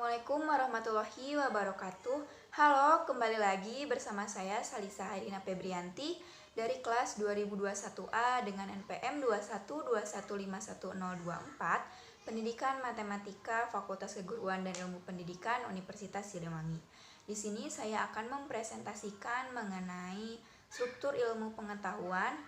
Assalamualaikum warahmatullahi wabarakatuh. Halo, kembali lagi bersama saya Salisa Hairina Febrianti dari kelas 2021A dengan NPM 212151024, Pendidikan Matematika Fakultas Keguruan dan Ilmu Pendidikan Universitas Siliwangi. Di sini saya akan mempresentasikan mengenai struktur ilmu pengetahuan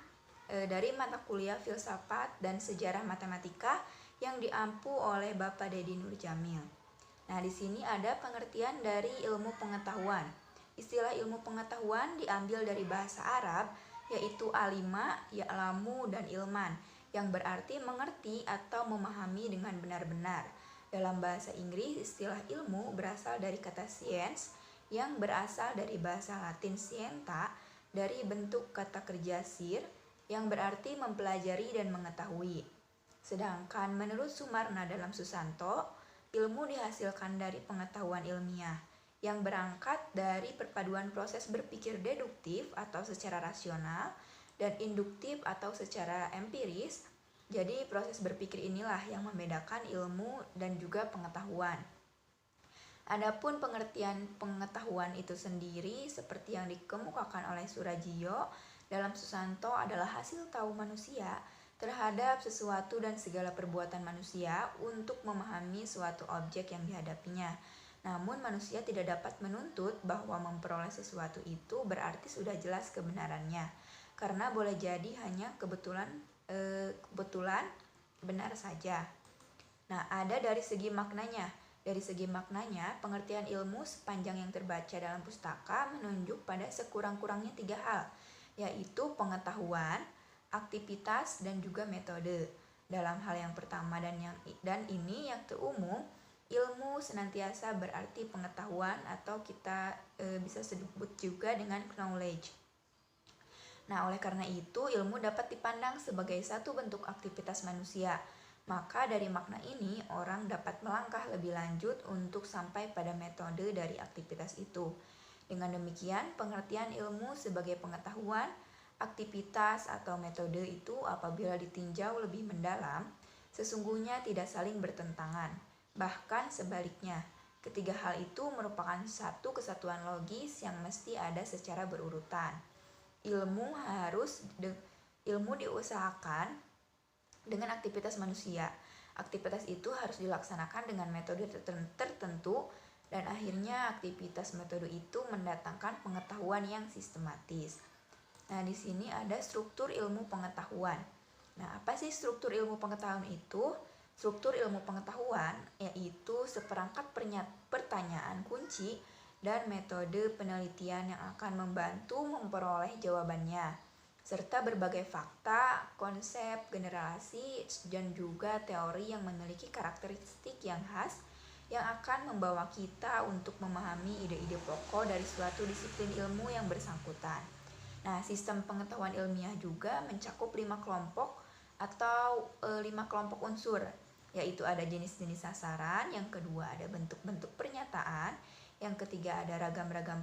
dari mata kuliah Filsafat dan Sejarah Matematika yang diampu oleh Bapak Dedi Nurjamil. Nah, di sini ada pengertian dari ilmu pengetahuan. Istilah ilmu pengetahuan diambil dari bahasa Arab, yaitu alima, ya'lamu, dan ilman, yang berarti mengerti atau memahami dengan benar-benar. Dalam bahasa Inggris, istilah ilmu berasal dari kata science, yang berasal dari bahasa Latin scienta, dari bentuk kata kerja sir, yang berarti mempelajari dan mengetahui. Sedangkan menurut Sumarna dalam Susanto, ilmu dihasilkan dari pengetahuan ilmiah yang berangkat dari perpaduan proses berpikir deduktif atau secara rasional dan induktif atau secara empiris. Jadi proses berpikir inilah yang membedakan ilmu dan juga pengetahuan. Adapun pengertian pengetahuan itu sendiri seperti yang dikemukakan oleh Surajio dalam Susanto adalah hasil tahu manusia terhadap sesuatu dan segala perbuatan manusia untuk memahami suatu objek yang dihadapinya. Namun manusia tidak dapat menuntut bahwa memperoleh sesuatu itu berarti sudah jelas kebenarannya, karena boleh jadi hanya kebetulan benar saja. Nah, ada dari segi maknanya. Dari segi maknanya, pengertian ilmu sepanjang yang terbaca dalam pustaka menunjuk pada sekurang-kurangnya 3 hal, yaitu pengetahuan, aktivitas, dan juga metode. Dalam hal yang pertama dan ini yang terumum, ilmu senantiasa berarti pengetahuan atau kita bisa sebut juga dengan knowledge. Nah, oleh karena itu ilmu dapat dipandang sebagai satu bentuk aktivitas manusia. Maka dari makna ini orang dapat melangkah lebih lanjut untuk sampai pada metode dari aktivitas itu. Dengan demikian, pengertian ilmu sebagai pengetahuan, aktivitas atau metode itu apabila ditinjau lebih mendalam, sesungguhnya tidak saling bertentangan. Bahkan sebaliknya, ketiga hal itu merupakan satu kesatuan logis yang mesti ada secara berurutan. Ilmu diusahakan dengan aktivitas manusia. Aktivitas itu harus dilaksanakan dengan metode tertentu dan akhirnya aktivitas metode itu mendatangkan pengetahuan yang sistematis. Nah, di sini ada struktur ilmu pengetahuan. Nah, apa sih struktur ilmu pengetahuan itu? Struktur ilmu pengetahuan yaitu seperangkat pertanyaan kunci dan metode penelitian yang akan membantu memperoleh jawabannya, serta berbagai fakta, konsep, generasi, dan juga teori yang memiliki karakteristik yang khas yang akan membawa kita untuk memahami ide-ide pokok dari suatu disiplin ilmu yang bersangkutan. Nah, sistem pengetahuan ilmiah juga mencakup 5 kelompok atau 5 kelompok unsur, yaitu ada jenis-jenis sasaran, yang kedua ada bentuk-bentuk pernyataan, yang ketiga ada ragam-ragam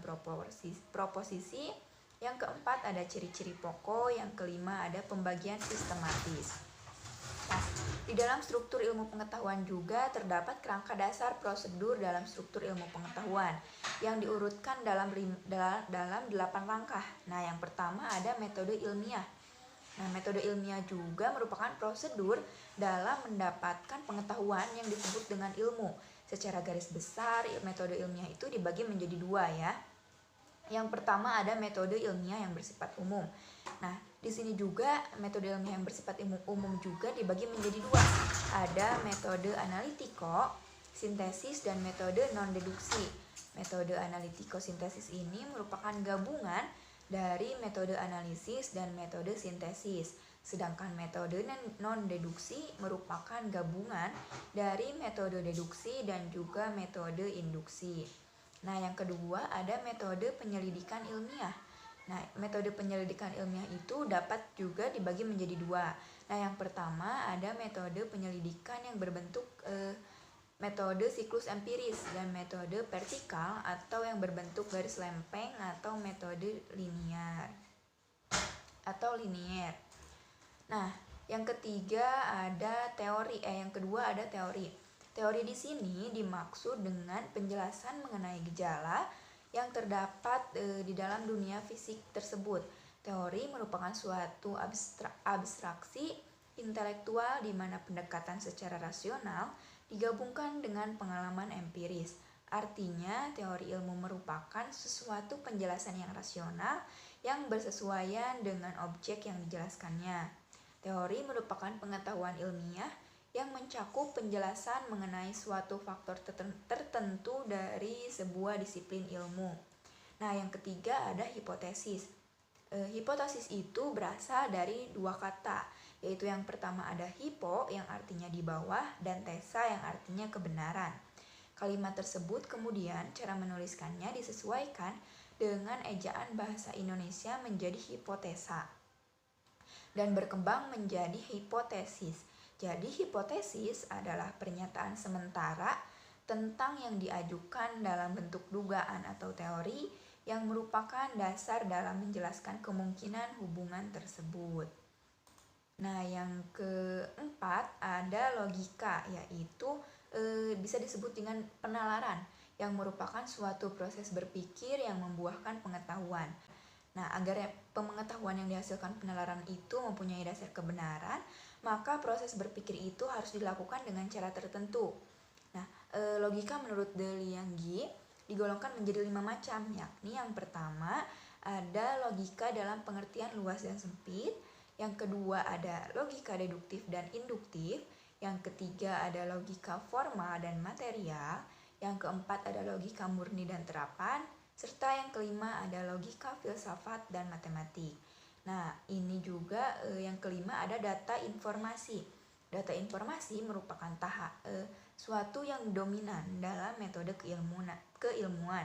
proposisi, yang keempat ada ciri-ciri pokok, yang kelima ada pembagian sistematis. Nah, di dalam struktur ilmu pengetahuan juga terdapat kerangka dasar prosedur dalam struktur ilmu pengetahuan yang diurutkan dalam 8 langkah. Nah, yang pertama ada metode ilmiah. Nah, metode ilmiah juga merupakan prosedur dalam mendapatkan pengetahuan yang disebut dengan ilmu. Secara garis besar, metode ilmiah itu dibagi menjadi 2 ya. Yang pertama ada metode ilmiah yang bersifat umum. Nah, di sini juga metode ilmiah yang bersifat umum juga dibagi menjadi 2. Ada metode analitiko, sintesis, dan metode non-deduksi. Metode analitiko sintesis ini merupakan gabungan dari metode analisis dan metode sintesis. Sedangkan metode non-deduksi merupakan gabungan dari metode deduksi dan juga metode induksi. Nah, yang kedua ada metode penyelidikan ilmiah. Nah, metode penyelidikan ilmiah itu dapat juga dibagi menjadi 2. Nah, yang pertama ada metode penyelidikan yang berbentuk metode siklus empiris dan metode vertikal atau yang berbentuk garis lempeng atau metode linier. Nah, yang kedua ada teori. Teori di sini dimaksud dengan penjelasan mengenai gejala yang terdapat di dalam dunia fisik tersebut. Teori merupakan suatu abstraksi intelektual di mana pendekatan secara rasional digabungkan dengan pengalaman empiris. Artinya, teori ilmu merupakan sesuatu penjelasan yang rasional yang bersesuaian dengan objek yang dijelaskannya. Teori merupakan pengetahuan ilmiah yang mencakup penjelasan mengenai suatu faktor tertentu dari sebuah disiplin ilmu. Nah, yang ketiga ada hipotesis. Hipotesis itu berasal dari dua kata, yaitu yang pertama ada hypo yang artinya di bawah dan tesa yang artinya kebenaran. Kalimat tersebut kemudian cara menuliskannya disesuaikan dengan ejaan bahasa Indonesia menjadi hipotesa dan berkembang menjadi hipotesis. Jadi hipotesis adalah pernyataan sementara tentang yang diajukan dalam bentuk dugaan atau teori yang merupakan dasar dalam menjelaskan kemungkinan hubungan tersebut. Nah, yang keempat ada logika, yaitu bisa disebut dengan penalaran yang merupakan suatu proses berpikir yang membuahkan pengetahuan. Nah, agar pengetahuan yang dihasilkan penalaran itu mempunyai dasar kebenaran, maka proses berpikir itu harus dilakukan dengan cara tertentu. Nah, logika menurut De Liangyi digolongkan menjadi 5 macam, yakni yang pertama ada logika dalam pengertian luas dan sempit, yang kedua ada logika deduktif dan induktif, yang ketiga ada logika formal dan material, yang keempat ada logika murni dan terapan, serta yang kelima ada logika filsafat dan matematik. Nah, ini juga yang kelima ada data informasi. Data informasi merupakan suatu yang dominan dalam metode keilmuan.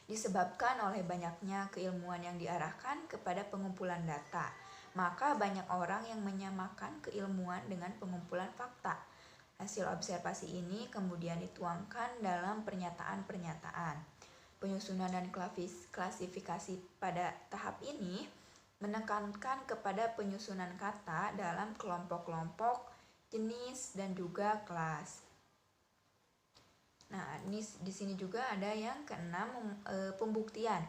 Disebabkan oleh banyaknya keilmuan yang diarahkan kepada pengumpulan data, maka banyak orang yang menyamakan keilmuan dengan pengumpulan fakta. Hasil observasi ini kemudian dituangkan dalam pernyataan-pernyataan. Penyusunan dan klasifikasi pada tahap ini menekankan kepada penyusunan kata dalam kelompok-kelompok, jenis, dan juga kelas. Nah, ini di sini juga ada yang keenam, pembuktian.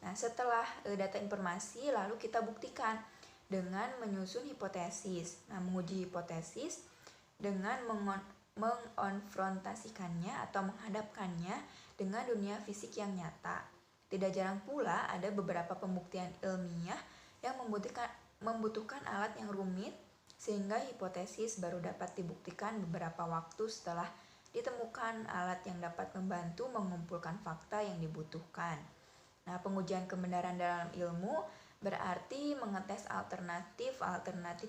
Nah, setelah data informasi lalu kita buktikan dengan menyusun hipotesis. Nah, menguji hipotesis dengan mengonfrontasikannya atau menghadapkannya dengan dunia fisik yang nyata. Tidak jarang pula ada beberapa pembuktian ilmiah yang membutuhkan alat yang rumit, sehingga hipotesis baru dapat dibuktikan beberapa waktu setelah ditemukan alat yang dapat membantu mengumpulkan fakta yang dibutuhkan. Nah, pengujian kebenaran dalam ilmu berarti mengetes alternatif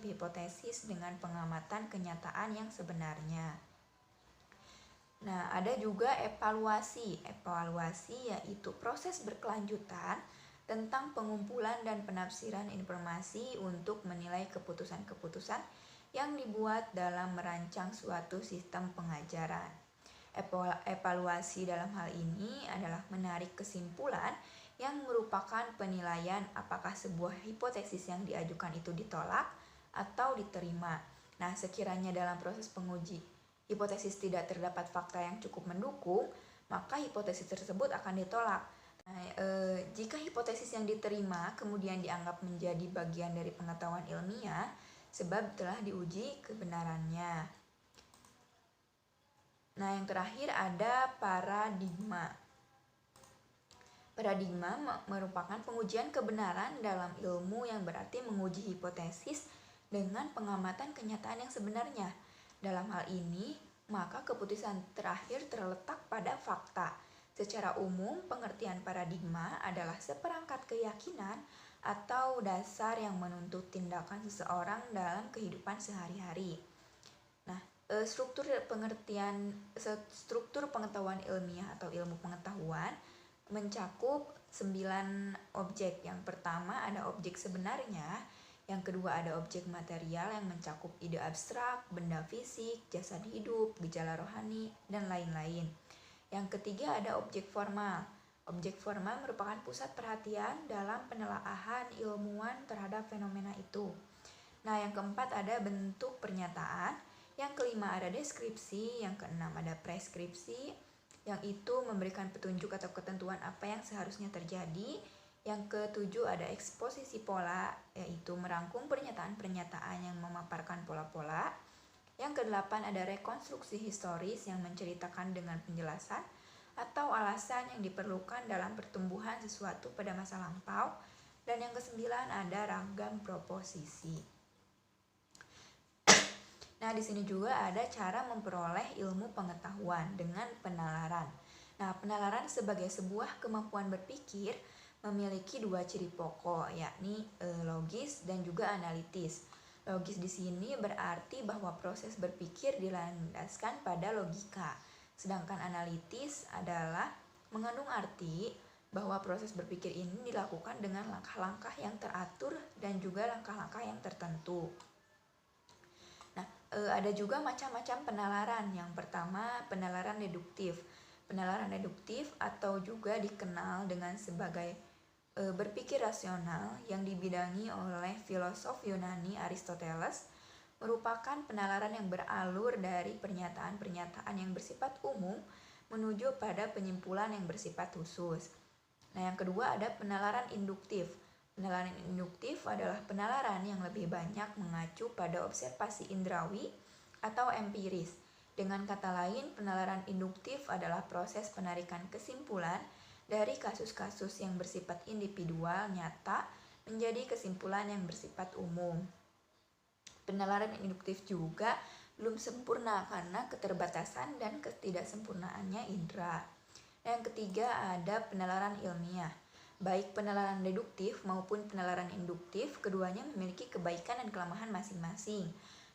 hipotesis dengan pengamatan kenyataan yang sebenarnya. Nah, ada juga evaluasi. Evaluasi yaitu proses berkelanjutan tentang pengumpulan dan penafsiran informasi untuk menilai keputusan-keputusan yang dibuat dalam merancang suatu sistem pengajaran. Evaluasi dalam hal ini adalah menarik kesimpulan yang merupakan penilaian apakah sebuah hipotesis yang diajukan itu ditolak atau diterima. Nah, sekiranya dalam proses penguji hipotesis tidak terdapat fakta yang cukup mendukung, maka hipotesis tersebut akan ditolak. Nah, jika hipotesis yang diterima kemudian dianggap menjadi bagian dari pengetahuan ilmiah, sebab telah diuji kebenarannya. Nah, yang terakhir ada paradigma. Paradigma merupakan pengujian kebenaran dalam ilmu yang berarti menguji hipotesis dengan pengamatan kenyataan yang sebenarnya. Dalam hal ini, maka keputusan terakhir terletak pada fakta. Secara umum, pengertian paradigma adalah seperangkat keyakinan atau dasar yang menuntut tindakan seseorang dalam kehidupan sehari-hari. Nah, struktur pengetahuan ilmiah atau ilmu pengetahuan mencakup 9 objek. Yang pertama ada objek sebenarnya, yang kedua ada objek material yang mencakup ide abstrak, benda fisik, jasad hidup, gejala rohani, dan lain-lain. Yang ketiga ada objek formal. Objek formal merupakan pusat perhatian dalam penelaahan ilmuwan terhadap fenomena itu. Nah, yang keempat ada bentuk pernyataan Yang kelima ada deskripsi, yang keenam ada preskripsi, yang itu memberikan petunjuk atau ketentuan apa yang seharusnya terjadi. Yang ketujuh ada eksposisi pola, yaitu merangkum pernyataan-pernyataan yang memaparkan pola-pola. Yang kedelapan ada rekonstruksi historis yang menceritakan dengan penjelasan atau alasan yang diperlukan dalam pertumbuhan sesuatu pada masa lampau. Dan yang kesembilan ada ragam proposisi. Nah, di sini juga ada cara memperoleh ilmu pengetahuan dengan penalaran. Nah, penalaran sebagai sebuah kemampuan berpikir memiliki dua ciri pokok, yakni logis dan juga analitis. Logis di sini berarti bahwa proses berpikir dilandaskan pada logika. Sedangkan analitis adalah mengandung arti bahwa proses berpikir ini dilakukan dengan langkah-langkah yang teratur dan juga langkah-langkah yang tertentu. Nah, ada juga macam-macam penalaran. Yang pertama, penalaran deduktif. Penalaran deduktif atau juga dikenal dengan sebagai berpikir rasional yang dibidangi oleh filosof Yunani Aristoteles merupakan penalaran yang beralur dari pernyataan-pernyataan yang bersifat umum menuju pada penyimpulan yang bersifat khusus. Nah, yang kedua ada penalaran induktif. Penalaran induktif adalah penalaran yang lebih banyak mengacu pada observasi indrawi atau empiris. Dengan kata lain, penalaran induktif adalah proses penarikan kesimpulan dari kasus-kasus yang bersifat individual nyata menjadi kesimpulan yang bersifat umum. Penalaran induktif juga belum sempurna karena keterbatasan dan ketidaksempurnaannya indera. Yang ketiga ada penalaran ilmiah. Baik penalaran deduktif maupun penalaran induktif, keduanya memiliki kebaikan dan kelemahan masing-masing.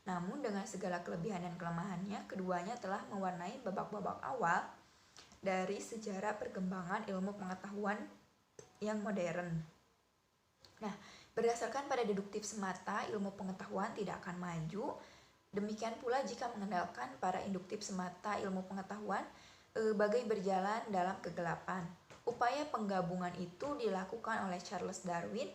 Namun dengan segala kelebihan dan kelemahannya, keduanya telah mewarnai babak-babak awal dari sejarah perkembangan ilmu pengetahuan yang modern. Nah, berdasarkan pada deduktif semata, ilmu pengetahuan tidak akan maju. Demikian pula jika mengandalkan para induktif semata, ilmu pengetahuan bagai berjalan dalam kegelapan. Upaya penggabungan itu dilakukan oleh Charles Darwin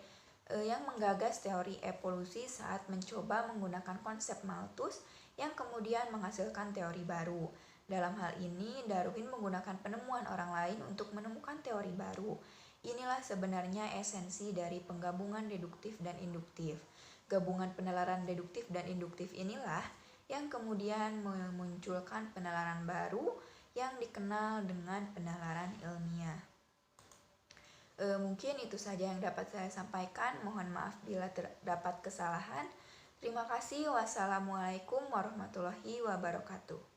yang menggagas teori evolusi saat mencoba menggunakan konsep Malthus yang kemudian menghasilkan teori baru. Dalam hal ini, Darwin menggunakan penemuan orang lain untuk menemukan teori baru. Inilah sebenarnya esensi dari penggabungan deduktif dan induktif. Gabungan penalaran deduktif dan induktif inilah yang kemudian memunculkan penalaran baru yang dikenal dengan penalaran ilmiah. Mungkin itu saja yang dapat saya sampaikan. Mohon maaf bila terdapat kesalahan. Terima kasih. Wassalamualaikum warahmatullahi wabarakatuh.